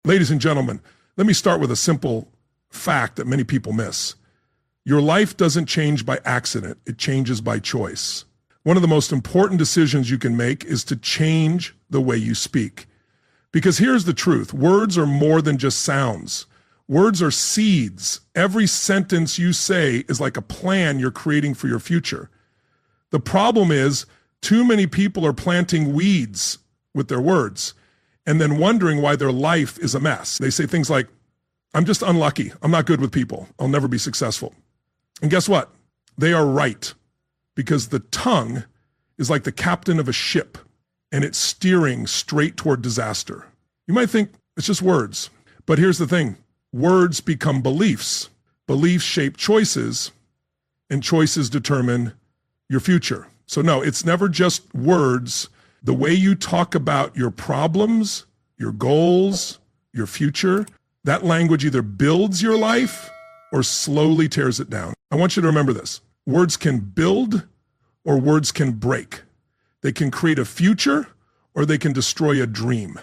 Ladies and gentlemen, let me start with a simple fact that many people miss. Your life doesn't change by accident. It changes by choice. One of the most important decisions you can make is to change the way you speak. Because here's the truth. Words are more than just sounds. Words are seeds. Every sentence you say is like a plan you're creating for your future. The problem is too many people are planting weeds with their words and then wondering why their life is a mess. They say things like, I'm just unlucky. I'm not good with people. I'll never be successful. And guess what? They are right, because the tongue is like the captain of a ship and it's steering straight toward disaster. You might think it's just words, but here's the thing. Words become beliefs. Beliefs shape choices, and choices determine your future. So no, it's never just words. The way you talk about your problems, your goals, your future, that language either builds your life or slowly tears it down. I want you to remember this. Words can build or words can break. They can create a future or they can destroy a dream.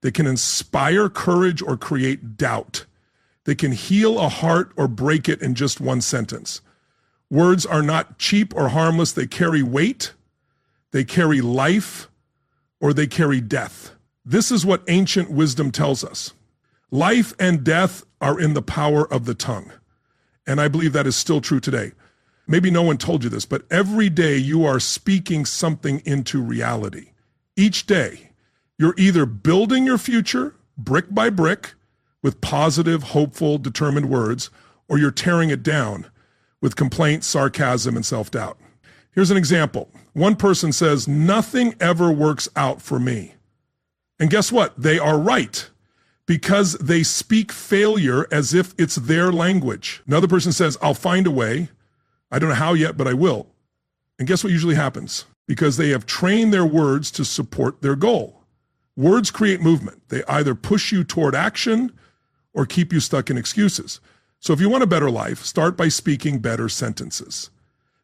They can inspire courage or create doubt. They can heal a heart or break it in just one sentence. Words are not cheap or harmless. They carry weight, they carry life, or they carry death. This is what ancient wisdom tells us. Life and death are in the power of the tongue. And I believe that is still true today. Maybe no one told you this, but every day you are speaking something into reality. Each day, you're either building your future brick by brick with positive, hopeful, determined words, or you're tearing it down with complaint, sarcasm, and self-doubt. Here's an example. One person says, nothing ever works out for me. And guess what? They are right, because they speak failure as if it's their language. Another person says, I'll find a way. I don't know how yet, but I will. And guess what usually happens? Because they have trained their words to support their goal. Words create movement. They either push you toward action or keep you stuck in excuses. So if you want a better life, start by speaking better sentences.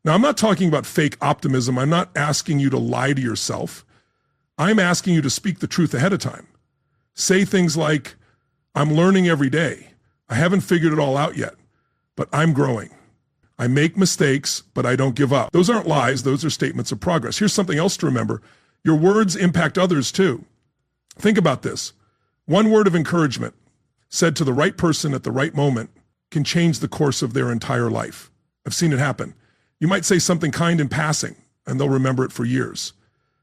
Now, I'm not talking about fake optimism. I'm not asking you to lie to yourself. I'm asking you to speak the truth ahead of time. Say things like, I'm learning every day. I haven't figured it all out yet, but I'm growing. I make mistakes, but I don't give up. Those aren't lies. Those are statements of progress. Here's something else to remember. Your words impact others too. Think about this. One word of encouragement said to the right person at the right moment can change the course of their entire life. I've seen it happen. You might say something kind in passing, and they'll remember it for years.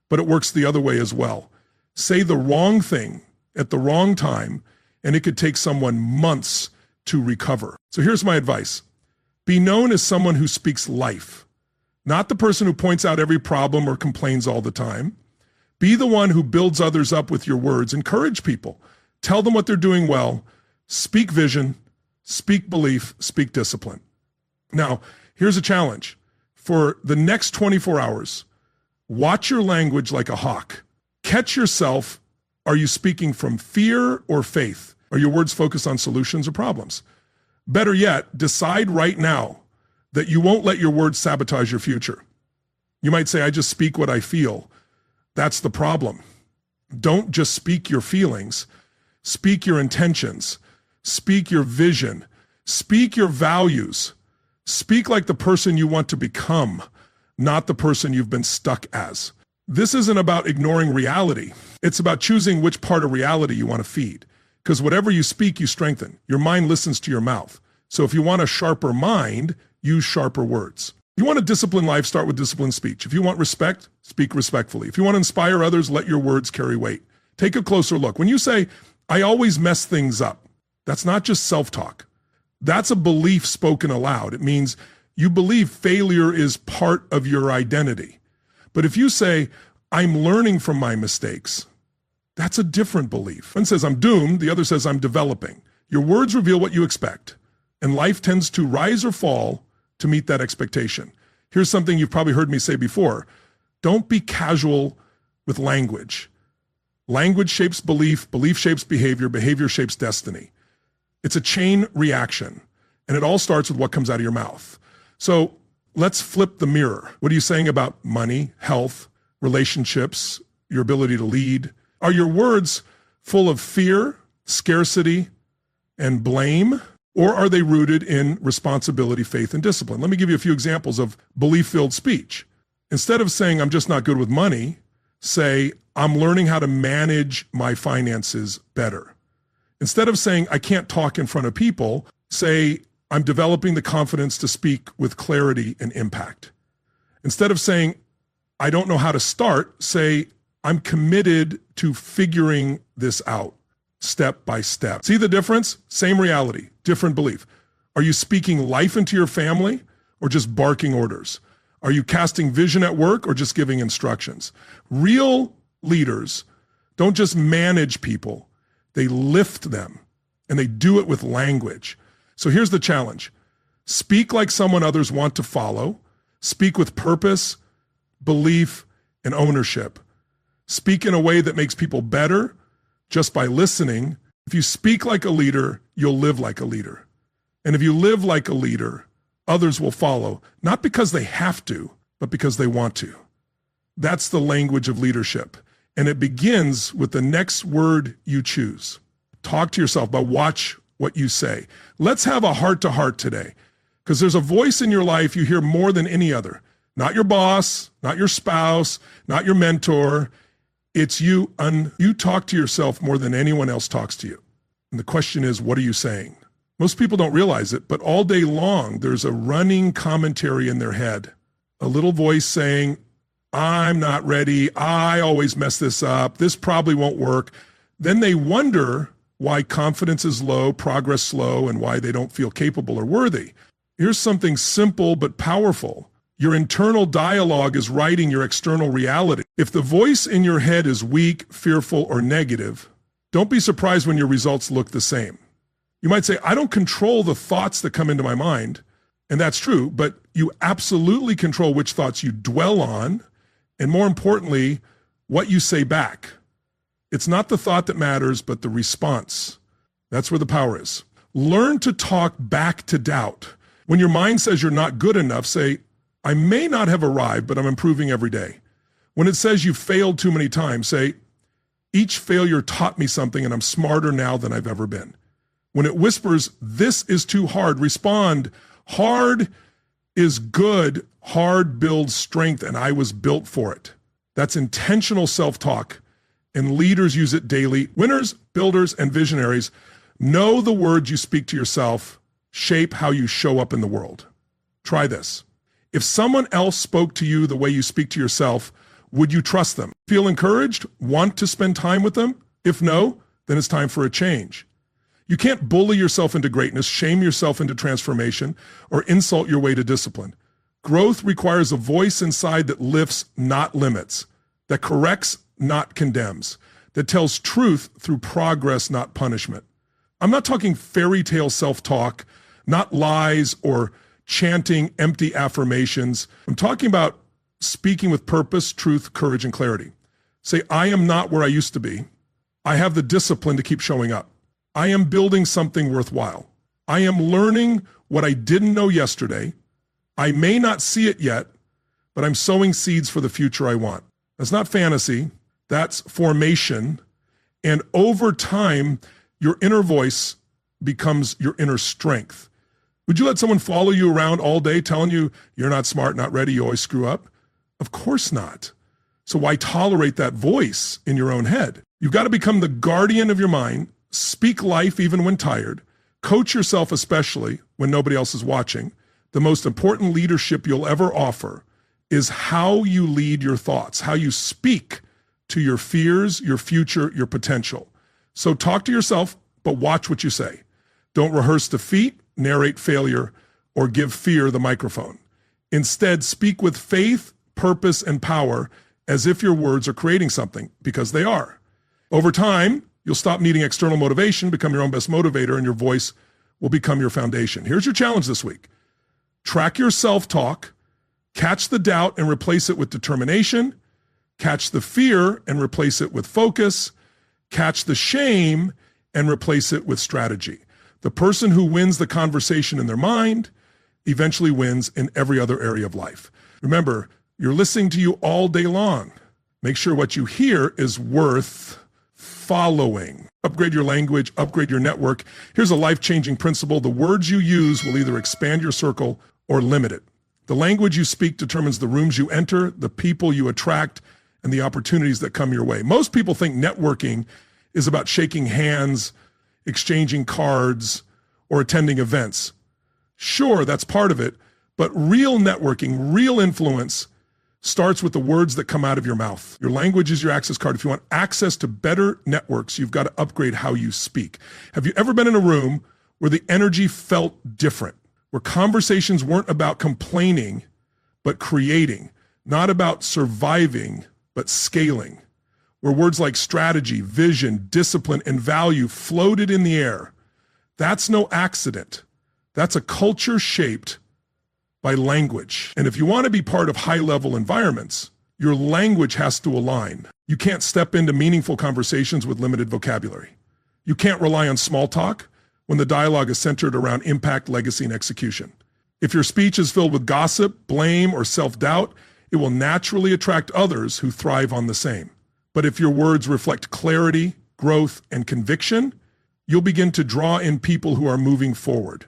But it works the other way as well. Say the wrong thing at the wrong time, and it could take someone months to recover. So here's my advice. Be known as someone who speaks life, not the person who points out every problem or complains all the time. Be the one who builds others up with your words. Encourage people. Tell them what they're doing well. Speak vision, speak belief, speak discipline. Now, here's a challenge. For the next 24 hours, watch your language like a hawk. Catch yourself. Are you speaking from fear or faith? Are your words focused on solutions or problems? Better yet, decide right now that you won't let your words sabotage your future. You might say, I just speak what I feel. That's the problem. Don't just speak your feelings. Speak your intentions. Speak your vision. Speak your values. Speak like the person you want to become, not the person you've been stuck as. This isn't about ignoring reality. It's about choosing which part of reality you want to feed. Because whatever you speak, you strengthen. Your mind listens to your mouth. So if you want a sharper mind, use sharper words. If you want a disciplined life, start with disciplined speech. If you want respect, speak respectfully. If you want to inspire others, let your words carry weight. Take a closer look. When you say, I always mess things up, that's not just self-talk. That's a belief spoken aloud. It means you believe failure is part of your identity. But if you say, I'm learning from my mistakes, that's a different belief. One says, I'm doomed. The other says, I'm developing. Your words reveal what you expect, and life tends to rise or fall to meet that expectation. Here's something you've probably heard me say before. Don't be casual with language. Language shapes belief, belief shapes behavior, behavior shapes destiny. It's a chain reaction, and it all starts with what comes out of your mouth. So let's flip the mirror. What are you saying about money, health, relationships, your ability to lead? Are your words full of fear scarcity, and blame? Or are they rooted in responsibility, faith, and discipline? Let me give you a few examples of belief-filled speech. Instead of saying, I'm just not good with money, say, I'm learning how to manage my finances better. Instead of saying, I can't talk in front of people, say, I'm developing the confidence to speak with clarity and impact. Instead of saying, I don't know how to start, say, I'm committed to figuring this out step by step. See the difference? Same reality, different belief. Are you speaking life into your family or just barking orders? Are you casting vision at work or just giving instructions? Real leaders don't just manage people, they lift them, and they do it with language. So here's the challenge. Speak like someone others want to follow. Speak with purpose, belief, and ownership. Speak in a way that makes people better just by listening. If you speak like a leader, you'll live like a leader. And if you live like a leader, others will follow, not because they have to, but because they want to. That's the language of leadership. And it begins with the next word you choose. Talk to yourself, but watch what you say. Let's have a heart-to-heart today, because there's a voice in your life you hear more than any other. Not your boss, not your spouse, not your mentor. It's you. You talk to yourself more than anyone else talks to you. And the question is, what are you saying? Most people don't realize it, but all day long, there's a running commentary in their head. A little voice saying, I'm not ready. I always mess this up. This probably won't work. Then they wonder why confidence is low, progress slow, and why they don't feel capable or worthy. Here's something simple but powerful. Your internal dialogue is writing your external reality. If the voice in your head is weak, fearful, or negative, don't be surprised when your results look the same. You might say, I don't control the thoughts that come into my mind, and that's true, but you absolutely control which thoughts you dwell on, and more importantly, what you say back. It's not the thought that matters, but the response. That's where the power is. Learn to talk back to doubt. When your mind says you're not good enough, say, I may not have arrived, but I'm improving every day. When it says you've failed too many times, say, each failure taught me something and I'm smarter now than I've ever been. When it whispers, this is too hard, respond, hard is good, hard builds strength, and I was built for it. That's intentional self-talk, and leaders use it daily. Winners, builders, and visionaries know the words you speak to yourself shape how you show up in the world. Try this. If someone else spoke to you the way you speak to yourself, would you trust them? Feel encouraged? Want to spend time with them? If no, then it's time for a change. You can't bully yourself into greatness, shame yourself into transformation, or insult your way to discipline. Growth requires a voice inside that lifts, not limits, that corrects, not condemns, that tells truth through progress, not punishment. I'm not talking fairy tale self-talk, not lies or chanting empty affirmations. I'm talking about speaking with purpose, truth, courage, and clarity. Say, I am not where I used to be. I have the discipline to keep showing up. I am building something worthwhile. I am learning what I didn't know yesterday. I may not see it yet, but I'm sowing seeds for the future I want. That's not fantasy. That's formation. And over time, your inner voice becomes your inner strength. Would you let someone follow you around all day telling you you're not smart, not ready, you always screw up? Of course not. So why tolerate that voice in your own head? You've got to become the guardian of your mind, speak life even when tired, coach yourself especially when nobody else is watching. The most important leadership you'll ever offer is how you lead your thoughts, how you speak to your fears, your future, your potential. So talk to yourself, but watch what you say. Don't rehearse defeat, narrate failure, or give fear the microphone. Instead, speak with faith, purpose, and power as if your words are creating something, because they are. Over time, you'll stop needing external motivation, become your own best motivator, and your voice will become your foundation. Here's your challenge this week. Track your self-talk, catch the doubt and replace it with determination, catch the fear and replace it with focus, catch the shame and replace it with strategy. The person who wins the conversation in their mind eventually wins in every other area of life. Remember, you're listening to you all day long. Make sure what you hear is worth following. Upgrade your language, upgrade your network. Here's a life-changing principle. The words you use will either expand your circle or limit it. The language you speak determines the rooms you enter, the people you attract, and the opportunities that come your way. Most people think networking is about shaking hands, exchanging cards, or attending events. Sure, that's part of it, but real networking, real influence starts with the words that come out of your mouth. Your language is your access card. If you want access to better networks, you've got to upgrade how you speak. Have you ever been in a room where the energy felt different, where conversations weren't about complaining, but creating, not about surviving, but scaling, where words like strategy, vision, discipline, and value floated in the air? That's no accident. That's a culture shaped by language. And if you want to be part of high-level environments, your language has to align. You can't step into meaningful conversations with limited vocabulary. You can't rely on small talk when the dialogue is centered around impact, legacy, and execution. If your speech is filled with gossip, blame, or self-doubt, it will naturally attract others who thrive on the same. But if your words reflect clarity, growth, and conviction, you'll begin to draw in people who are moving forward.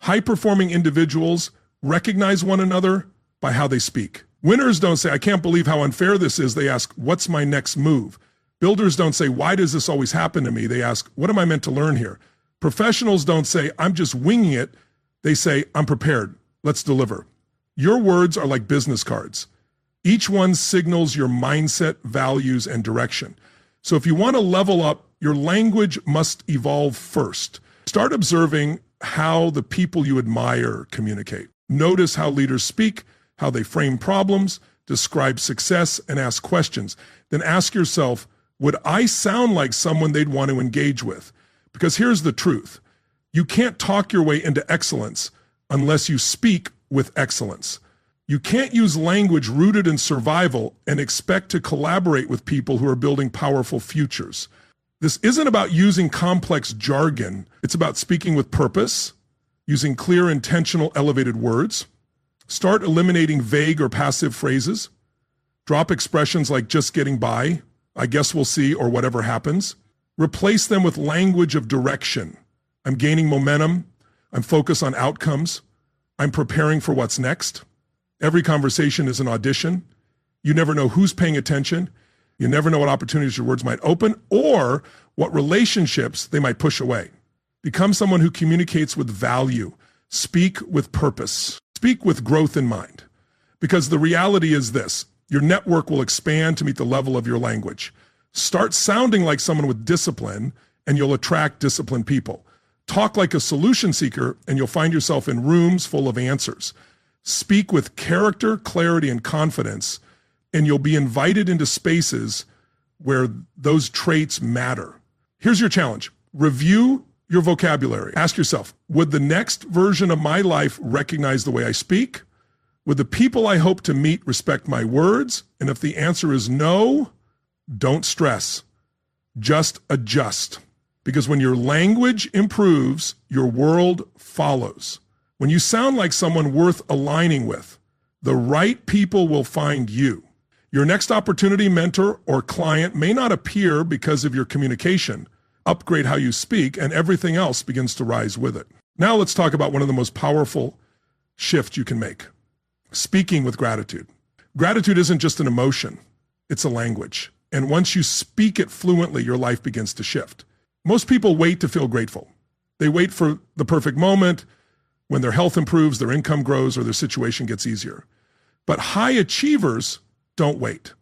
High-performing individuals recognize one another by how they speak. Winners don't say, "I can't believe how unfair this is." They ask, "What's my next move?" Builders don't say, "Why does this always happen to me?" They ask, "What am I meant to learn here?" Professionals don't say, "I'm just winging it." They say, "I'm prepared. Let's deliver." Your words are like business cards. Each one signals your mindset, values, and direction. So if you want to level up, your language must evolve first. Start observing how the people you admire communicate. Notice how leaders speak, how they frame problems, describe success, and ask questions. Then ask yourself, would I sound like someone they'd want to engage with? Because here's the truth. You can't talk your way into excellence unless you speak with excellence. You can't use language rooted in survival and expect to collaborate with people who are building powerful futures. This isn't about using complex jargon. It's about speaking with purpose, using clear, intentional, elevated words. Start eliminating vague or passive phrases. Drop expressions like "just getting by," "I guess we'll see," or "whatever happens." Replace them with language of direction. "I'm gaining momentum. I'm focused on outcomes. I'm preparing for what's next." Every conversation is an audition. You never know who's paying attention. You never know what opportunities your words might open or what relationships they might push away. Become someone who communicates with value. Speak with purpose. Speak with growth in mind. Because the reality is this: your network will expand to meet the level of your language. Start sounding like someone with discipline, and you'll attract disciplined people. Talk like a solution seeker, and you'll find yourself in rooms full of answers. Speak with character, clarity, and confidence, and you'll be invited into spaces where those traits matter. Here's your challenge. Review your vocabulary. Ask yourself, would the next version of my life recognize the way I speak? Would the people I hope to meet respect my words? And if the answer is no, don't stress. Just adjust. Because when your language improves, your world follows. When you sound like someone worth aligning with, the right people will find you. Your next opportunity, mentor, or client may not appear because of your communication. Upgrade how you speak, and everything else begins to rise with it. Now let's talk about one of the most powerful shifts you can make. Speaking with gratitude. Gratitude isn't just an emotion, it's a language. And once you speak it fluently, your life begins to shift. Most people wait to feel grateful. They wait for the perfect moment, when their health improves, their income grows, or their situation gets easier. But high achievers don't wait.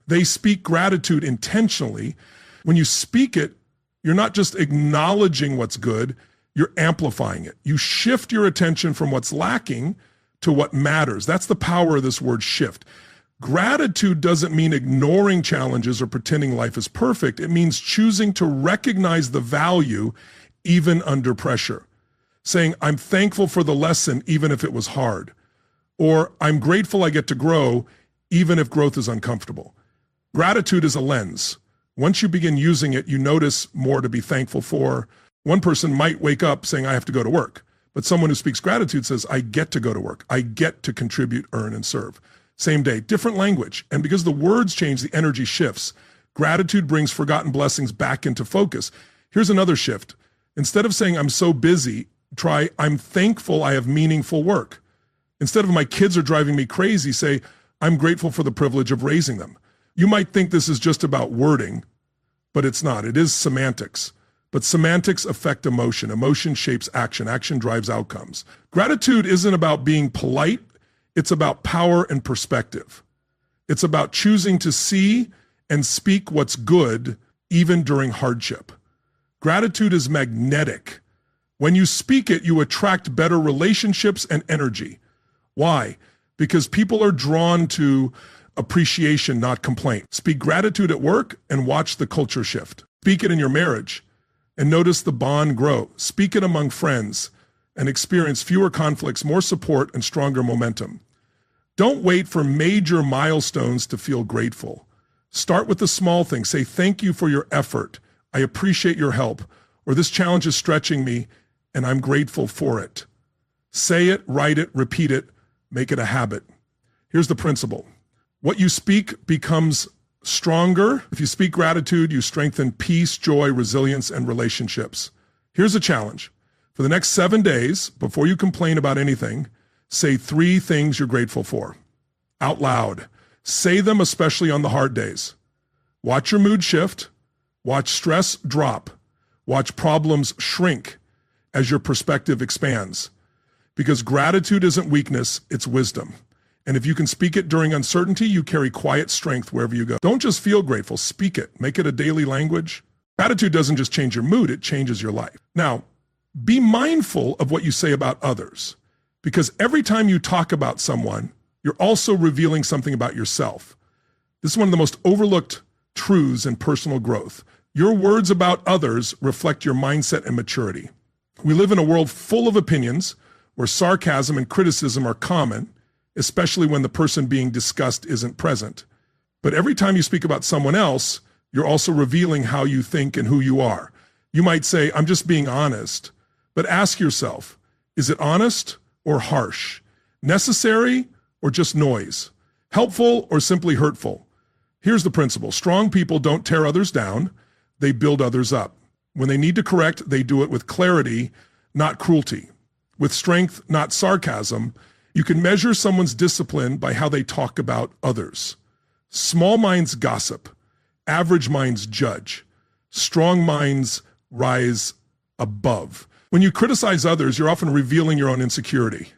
They speak gratitude intentionally. When you speak it, you're not just acknowledging what's good, you're amplifying it. You shift your attention from what's lacking to what matters. That's the power of this word shift. Gratitude doesn't mean ignoring challenges or pretending life is perfect. It means choosing to recognize the value even under pressure. Saying, "I'm thankful for the lesson even if it was hard." Or, "I'm grateful I get to grow even if growth is uncomfortable." Gratitude is a lens. Once you begin using it, you notice more to be thankful for. One person might wake up saying, "I have to go to work." But someone who speaks gratitude says, "I get to go to work. I get to contribute, earn, and serve." Same day, different language. And because the words change, the energy shifts. Gratitude brings forgotten blessings back into focus. Here's another shift. Instead of saying, I'm so busy, try, I'm thankful I have meaningful work. Instead of my kids are driving me crazy, say, I'm grateful for the privilege of raising them. You might think this is just about wording, but it's not. It is semantics. But semantics affect emotion. Emotion shapes action. Action drives outcomes. Gratitude isn't about being polite. It's about power and perspective. It's about choosing to see and speak what's good, even during hardship. Gratitude is magnetic. When you speak it, you attract better relationships and energy. Why? Because people are drawn to appreciation, not complaint. Speak gratitude at work and watch the culture shift. Speak it in your marriage and notice the bond grow. Speak it among friends and experience fewer conflicts, more support, and stronger momentum. Don't wait for major milestones to feel grateful. Start with the small things. Say, thank you for your effort. I appreciate your help. Or this challenge is stretching me and I'm grateful for it. Say it, write it, repeat it, make it a habit. Here's the principle. What you speak becomes stronger. If you speak gratitude, you strengthen peace, joy, resilience, and relationships. Here's a challenge. For the next 7 days, before you complain about anything, say 3 things you're grateful for. Out loud. Say them especially on the hard days. Watch your mood shift. Watch stress drop. Watch problems shrink as your perspective expands. Because gratitude isn't weakness, it's wisdom. And if you can speak it during uncertainty, you carry quiet strength wherever you go. Don't just feel grateful, speak it. Make it a daily language. Gratitude doesn't just change your mood, it changes your life. Now, be mindful of what you say about others, because every time you talk about someone, you're also revealing something about yourself. This is one of the most overlooked truths in personal growth. Your words about others reflect your mindset and maturity. We live in a world full of opinions where sarcasm and criticism are common, especially when the person being discussed isn't present. But every time you speak about someone else, you're also revealing how you think and who you are. You might say, I'm just being honest, but ask yourself, is it honest or harsh? Necessary or just noise? Helpful or simply hurtful? Here's the principle. Strong people don't tear others down, they build others up. When they need to correct, they do it with clarity, not cruelty. With strength, not sarcasm. You can measure someone's discipline by how they talk about others. Small minds gossip. Average minds judge. Strong minds rise above. When you criticize others, you're often revealing your own insecurity.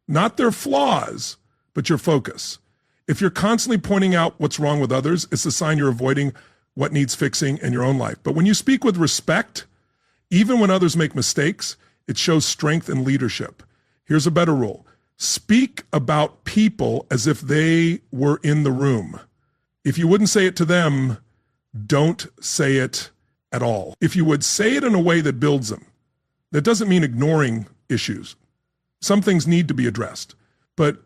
Not their flaws, but your focus. If you're constantly pointing out what's wrong with others, it's a sign you're avoiding what needs fixing in your own life. But when you speak with respect, even when others make mistakes, it shows strength and leadership. Here's a better rule. Speak about people as if they were in the room. If you wouldn't say it to them, don't say it at all. If you would, say it in a way that builds them. That doesn't mean ignoring issues. Some things need to be addressed. But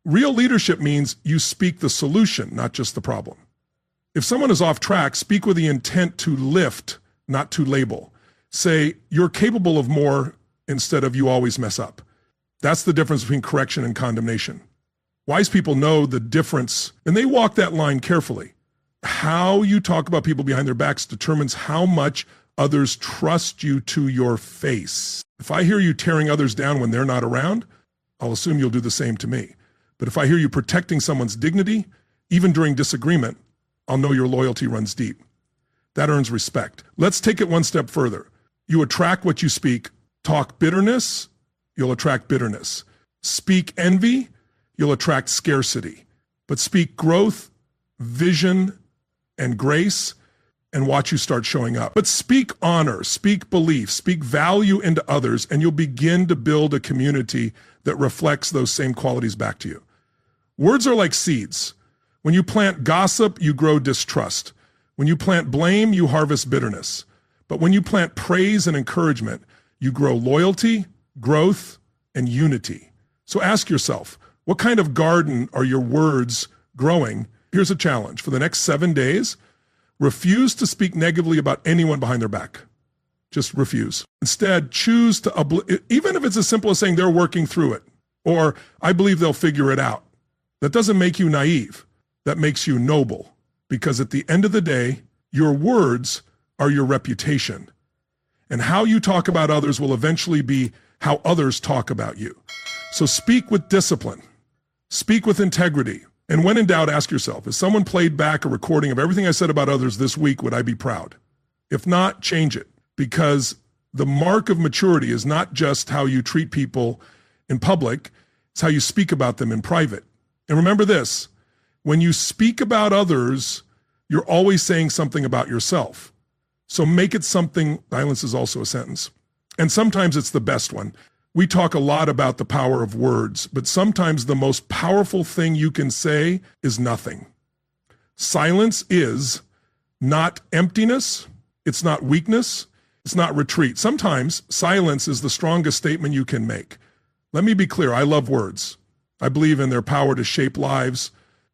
real leadership means you speak the solution, not just the problem. If someone is off track, speak with the intent to lift, not to label. Say, you're capable of more instead of you always mess up. That's the difference between correction and condemnation. Wise people know the difference, and they walk that line carefully. How you talk about people behind their backs determines how much others trust you to your face. If I hear you tearing others down when they're not around, I'll assume you'll do the same to me. But if I hear you protecting someone's dignity, even during disagreement, I'll know your loyalty runs deep. That earns respect. Let's take it one step further. You attract what you speak. Talk bitterness, you'll attract bitterness. Speak envy, you'll attract scarcity. But speak growth, vision, and grace, and watch you start showing up. But speak honor, speak belief, speak value into others, and you'll begin to build a community that reflects those same qualities back to you. Words are like seeds. When you plant gossip, you grow distrust. When you plant blame, you harvest bitterness. But when you plant praise and encouragement, you grow loyalty, growth, and unity. So ask yourself, what kind of garden are your words growing? Here's a challenge. For the next 7 days, refuse to speak negatively about anyone behind their back. Just refuse. Instead, choose to, even if it's as simple as saying they're working through it, or I believe they'll figure it out. That doesn't make you naive. That makes you noble. Because at the end of the day, your words are your reputation. And how you talk about others will eventually be how others talk about you. So speak with discipline. Speak with integrity. And when in doubt, ask yourself, if someone played back a recording of everything I said about others this week, would I be proud? If not, change it. Because the mark of maturity is not just how you treat people in public, it's how you speak about them in private. And remember this, when you speak about others, you're always saying something about yourself. So make it something, silence is also a sentence. And sometimes it's the best one. We talk a lot about the power of words, but sometimes the most powerful thing you can say is nothing. Silence is not emptiness. It's not weakness. It's not retreat. Sometimes silence is the strongest statement you can make. Let me be clear. I love words. I believe in their power to shape lives,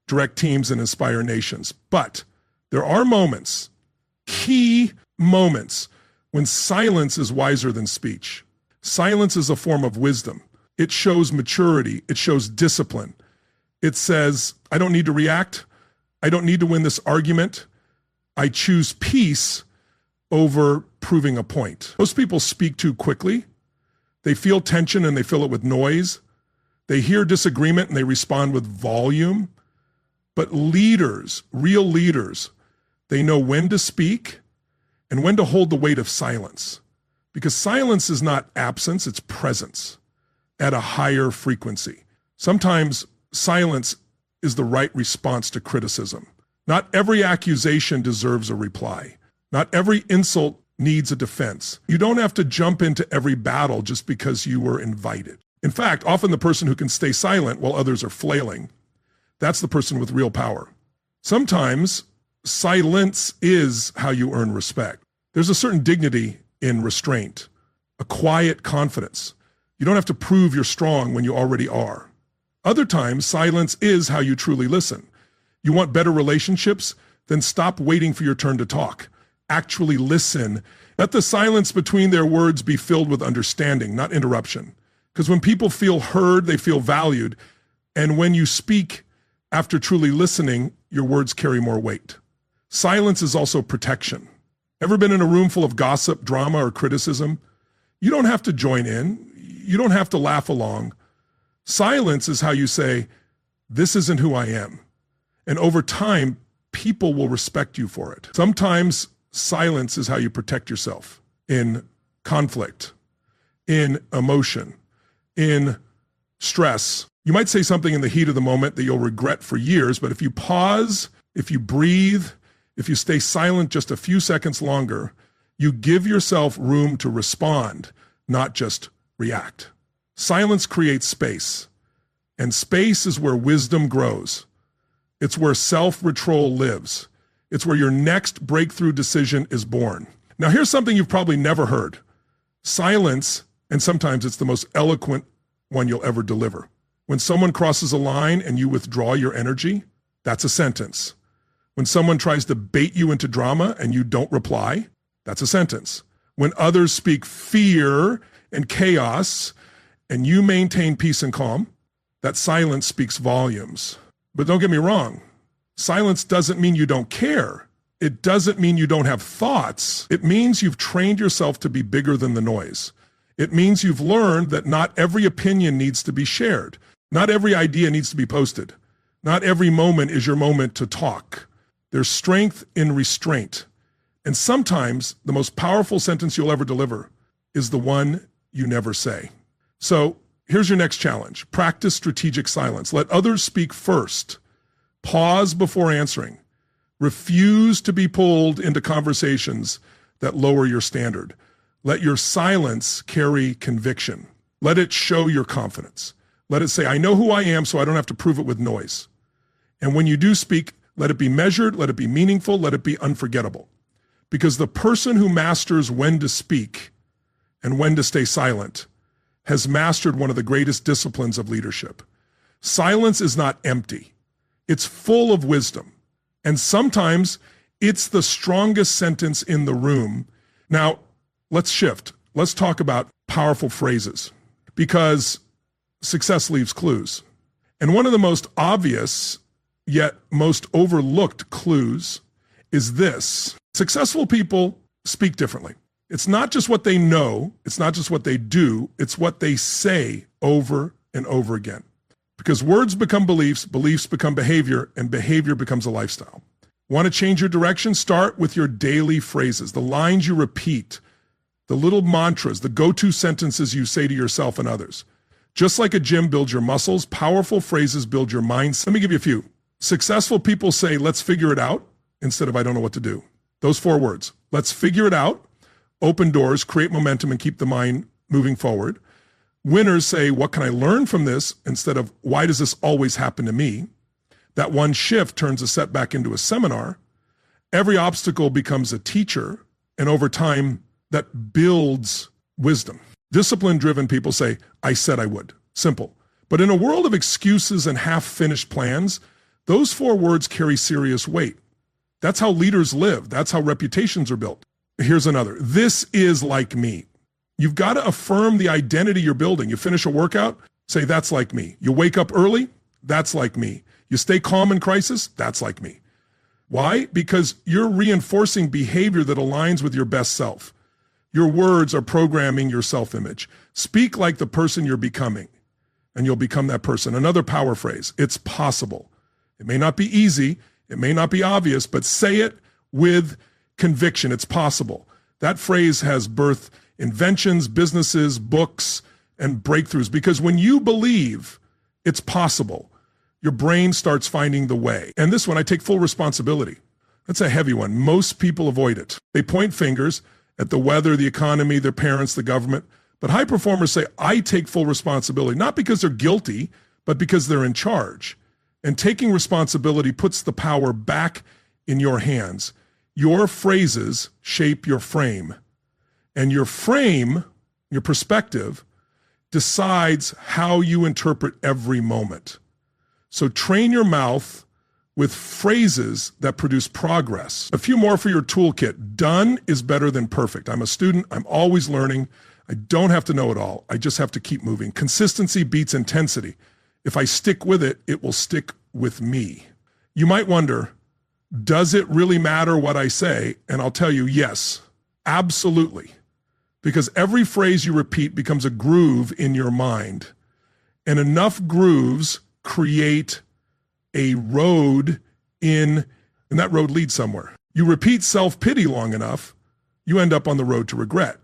direct teams, and inspire nations. But there are moments, key moments, when silence is wiser than speech. Silence is a form of wisdom. It shows maturity. It shows discipline. It says, I don't need to react. I don't need to win this argument. I choose peace over proving a point. Most people speak too quickly. They feel tension and they fill it with noise. They hear disagreement and they respond with volume. But leaders, real leaders, they know when to speak and when to hold the weight of silence. Because silence is not absence, it's presence at a higher frequency. Sometimes silence is the right response to criticism. Not every accusation deserves a reply. Not every insult needs a defense. You don't have to jump into every battle just because you were invited. In fact, often the person who can stay silent while others are flailing, that's the person with real power. Sometimes silence is how you earn respect. There's a certain dignity in restraint, a quiet confidence. You don't have to prove you're strong when you already are. Other times, silence is how you truly listen. You want better relationships? Then stop waiting for your turn to talk. Actually listen. Let the silence between their words be filled with understanding, not interruption. Because when people feel heard, they feel valued. And when you speak after truly listening, your words carry more weight. Silence is also protection. Ever been in a room full of gossip, drama, or criticism? You don't have to join in. You don't have to laugh along. Silence is how you say, this isn't who I am. And over time, people will respect you for it. Sometimes silence is how you protect yourself in conflict, in emotion, in stress. You might say something in the heat of the moment that you'll regret for years, but if you pause, if you breathe, if you stay silent just a few seconds longer, you give yourself room to respond, not just react. Silence creates space, and space is where wisdom grows. It's where self-control lives. It's where your next breakthrough decision is born. Now, here's something you've probably never heard. Silence, and sometimes it's the most eloquent one you'll ever deliver. When someone crosses a line and you withdraw your energy, that's a sentence. When someone tries to bait you into drama and you don't reply, that's a sentence. When others speak fear and chaos and you maintain peace and calm, that silence speaks volumes. But don't get me wrong. Silence doesn't mean you don't care. It doesn't mean you don't have thoughts. It means you've trained yourself to be bigger than the noise. It means you've learned that not every opinion needs to be shared. Not every idea needs to be posted. Not every moment is your moment to talk. There's strength in restraint. And sometimes the most powerful sentence you'll ever deliver is the one you never say. So here's your next challenge. Practice strategic silence. Let others speak first. Pause before answering. Refuse to be pulled into conversations that lower your standard. Let your silence carry conviction. Let it show your confidence. Let it say, I know who I am, so I don't have to prove it with noise. And when you do speak, let it be measured, let it be meaningful, let it be unforgettable. Because the person who masters when to speak and when to stay silent has mastered one of the greatest disciplines of leadership. Silence is not empty. It's full of wisdom. And sometimes it's the strongest sentence in the room. Now, let's shift. Let's talk about powerful phrases, because success leaves clues. And one of the most obvious, yet most overlooked clues is this. Successful people speak differently. It's not just what they know. It's not just what they do. It's what they say over and over again. Because words become beliefs, beliefs become behavior, and behavior becomes a lifestyle. Want to change your direction? Start with your daily phrases, the lines you repeat, the little mantras, the go-to sentences you say to yourself and others. Just like a gym builds your muscles, powerful phrases build your mindset. Let me give you a few. Successful people say, let's figure it out, instead of I don't know what to do. Those 4 words. Let's figure it out, open doors, create momentum, and keep the mind moving forward. Winners say, what can I learn from this, instead of why does this always happen to me? That one shift turns a setback into a seminar. Every obstacle becomes a teacher, and over time, that builds wisdom. Discipline-driven people say, I said I would. Simple. But in a world of excuses and half-finished plans, those 4 words carry serious weight. That's how leaders live. That's how reputations are built. Here's another. This is like me. You've got to affirm the identity you're building. You finish a workout, say, that's like me. You wake up early, that's like me. You stay calm in crisis, that's like me. Why? Because you're reinforcing behavior that aligns with your best self. Your words are programming your self-image. Speak like the person you're becoming, and you'll become that person. Another power phrase, it's possible. It may not be easy, it may not be obvious, but say it with conviction. It's possible. That phrase has birthed inventions, businesses, books, and breakthroughs, because when you believe it's possible, your brain starts finding the way. And this one, I take full responsibility. That's a heavy one. Most people avoid it. They point fingers at the weather, the economy, their parents, the government. But high performers say, I take full responsibility, not because they're guilty, but because they're in charge. And taking responsibility puts the power back in your hands. Your phrases shape your frame. And your frame, your perspective, decides how you interpret every moment. So train your mouth with phrases that produce progress. A few more for your toolkit. Done is better than perfect. I'm a student. I'm always learning. I don't have to know it all. I just have to keep moving. Consistency beats intensity. If I stick with it, it will stick with me. You might wonder, does it really matter what I say? And I'll tell you, yes, absolutely. Because every phrase you repeat becomes a groove in your mind. And enough grooves create a road and that road leads somewhere. You repeat self-pity long enough, you end up on the road to regret.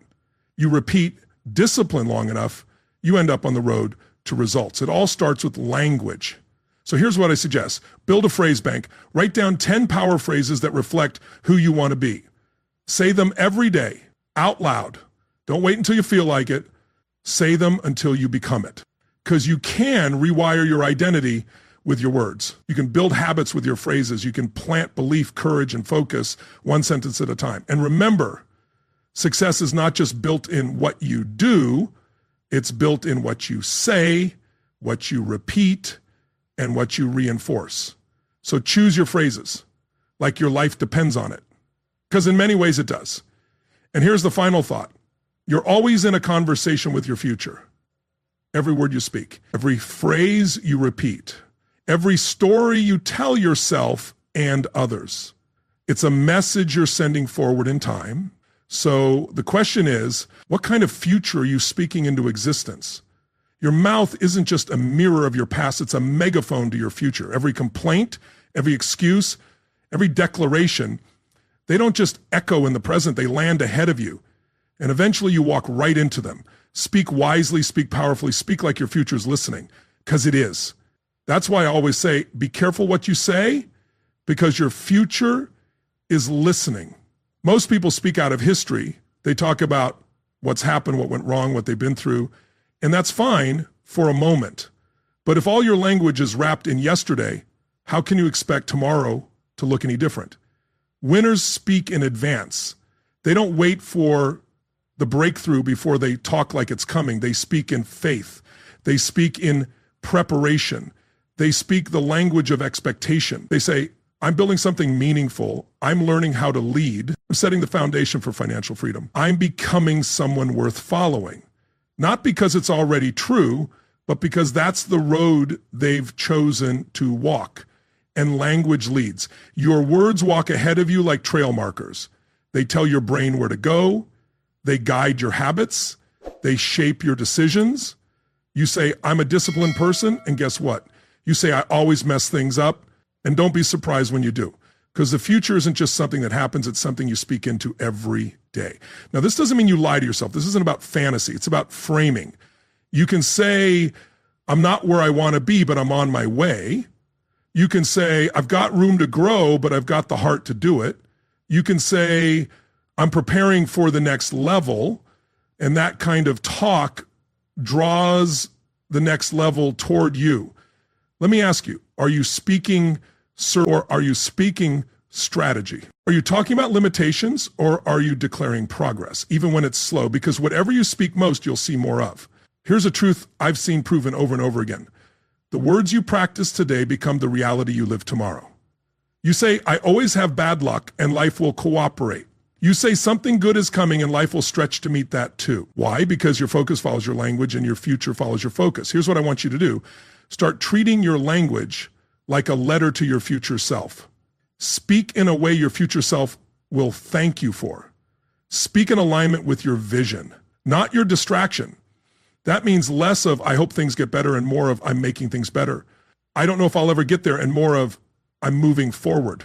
You repeat discipline long enough, you end up on the road to results. It all starts with language. So here's what I suggest. Build a phrase bank. Write down 10 power phrases that reflect who you want to be. Say them every day, out loud. Don't wait until you feel like it. Say them until you become it. Because you can rewire your identity with your words. You can build habits with your phrases. You can plant belief, courage, and focus one sentence at a time. And remember, success is not just built in what you do, it's built in what you say, what you repeat, and what you reinforce. So choose your phrases like your life depends on it. Because in many ways it does. And here's the final thought. You're always in a conversation with your future. Every word you speak, every phrase you repeat, every story you tell yourself and others. It's a message you're sending forward in time. So the question is, what kind of future are you speaking into existence? Your mouth isn't just a mirror of your past, it's a megaphone to your future. Every complaint, every excuse, every declaration, they don't just echo in the present, they land ahead of you. And eventually you walk right into them. Speak wisely, speak powerfully, speak like your future is listening, because it is. That's why I always say, be careful what you say, because your future is listening. Most people speak out of history. They talk about what's happened, what went wrong, what they've been through, and that's fine for a moment. But if all your language is wrapped in yesterday, how can you expect tomorrow to look any different? Winners speak in advance. They don't wait for the breakthrough before they talk like it's coming. They speak in faith. They speak in preparation. They speak the language of expectation. They say, I'm building something meaningful. I'm learning how to lead. I'm setting the foundation for financial freedom. I'm becoming someone worth following. Not because it's already true, but because that's the road they've chosen to walk. And language leads. Your words walk ahead of you like trail markers. They tell your brain where to go. They guide your habits. They shape your decisions. You say, I'm a disciplined person, and guess what? You say, I always mess things up, and don't be surprised when you do. Because the future isn't just something that happens, it's something you speak into every day. Now, this doesn't mean you lie to yourself. This isn't about fantasy. It's about framing. You can say, I'm not where I want to be, but I'm on my way. You can say, I've got room to grow, but I've got the heart to do it. You can say, I'm preparing for the next level, and that kind of talk draws the next level toward you. Let me ask you, are you speaking or are you speaking strategy? Are you talking about limitations or are you declaring progress, even when it's slow? Because whatever you speak most, you'll see more of. Here's a truth I've seen proven over and over again. The words you practice today become the reality you live tomorrow. You say, I always have bad luck and life will cooperate. You say something good is coming and life will stretch to meet that too. Why? Because your focus follows your language and your future follows your focus. Here's what I want you to do. Start treating your language like a letter to your future self. Speak in a way your future self will thank you for. Speak in alignment with your vision, not your distraction. That means less of, I hope things get better, and more of, I'm making things better. I don't know if I'll ever get there, and more of, I'm moving forward.